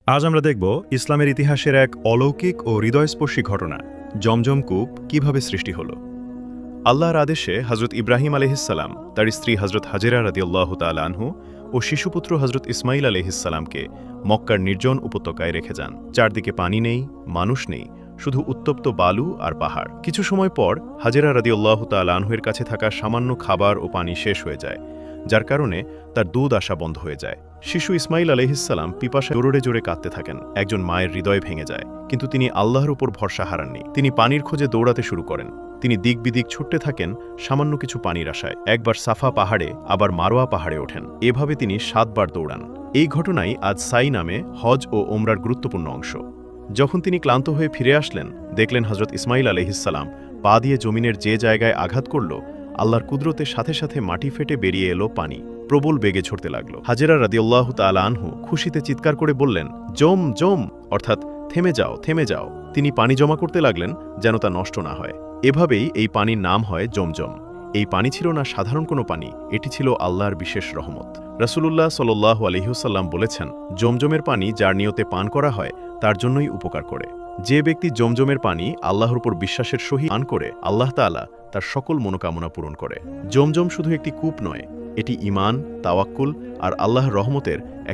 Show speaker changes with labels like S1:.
S1: আজ আমরা দেখব ইসলামের ইতিহাসের এক অলৌকিক ও হৃদয়স্পর্শী ঘটনা, জমজম কূপ কিভাবে সৃষ্টি হল। আল্লাহর আদেশে হজরত ইব্রাহিম আলহিসাল্লাম তার স্ত্রী হজরত হাজেরা রাদিয়াল্লাহু তাআলা আনহু ও শিশুপুত্র হজরত ইসমাইল আলহিসাল্লামকে মক্কার নির্জন উপত্যকায় রেখে যান। চারদিকে পানি নেই, মানুষ নেই, শুধু উত্তপ্ত বালু আর পাহাড়। কিছু সময় পর হাজেরা রাদিয়াল্লাহু তাআলা আনহুর কাছে থাকা সামান্য খাবার ও পানি শেষ হয়ে যায়, যার কারণে তার দুধ আসা বন্ধ হয়ে যায়। শিশু ইসমাইল আলহিসাল্লাম পিপাসায় জোরে জোরে কাঁদতে থাকেন। একজন মায়ের হৃদয় ভেঙে যায়, কিন্তু তিনি আল্লাহর উপর ভরসা হারাননি। তিনি পানির খোঁজে দৌড়াতে শুরু করেন। তিনি দিক বিদিক ছুটতে থাকেন সামান্য কিছু পানির আশায়। একবার সাফা পাহাড়ে, আবার মারোয়া পাহাড়ে ওঠেন। এভাবে তিনি 7 বার দৌড়ান। এই ঘটনাই আজ সাই নামে হজ ও ওমরার গুরুত্বপূর্ণ অংশ। যখন তিনি ক্লান্ত হয়ে ফিরে আসলেন, দেখলেন হজরত ইসমাইল আলহিসাল্লাম পা দিয়ে জমিনের যে জায়গায় আঘাত করল, আল্লাহর কুদরতের সাথে সাথে মাটি ফেটে বেরিয়ে এলো পানি। প্রবল বেগে ঝরতে লাগলো। হাজেরা রাদিয়াল্লাহু তাআলা আনহু খুশিতে চিৎকার করে বললেন, জম জম, অর্থাৎ থেমে যাও, থেমে যাও। তিনি পানি জমা করতে লাগলেন যেন তা নষ্ট না হয়। এভাবেই এই পানির নাম হয় জমজম। এই পানি ছিল না সাধারণ কোনো পানি, এটি ছিল আল্লাহর বিশেষ রহমত। রাসূলুল্লাহ সাল্লাল্লাহু আলাইহি ওয়াসাল্লাম বলেছেন, জমজমের পানি যার নিয়তে পান করা হয় তার জন্যই উপকার করে। যে ব্যক্তি জমজমের পানি আল্লাহর উপর বিশ্বাসের সহিত পান করে, আল্লাহ তাআলা তার সকল মনোকামনা পূরণ করে। জমজম শুধু একটি কূপ নয়, এটি ঈমান, তাওয়াক্কুল আর আল্লাহর রহমতের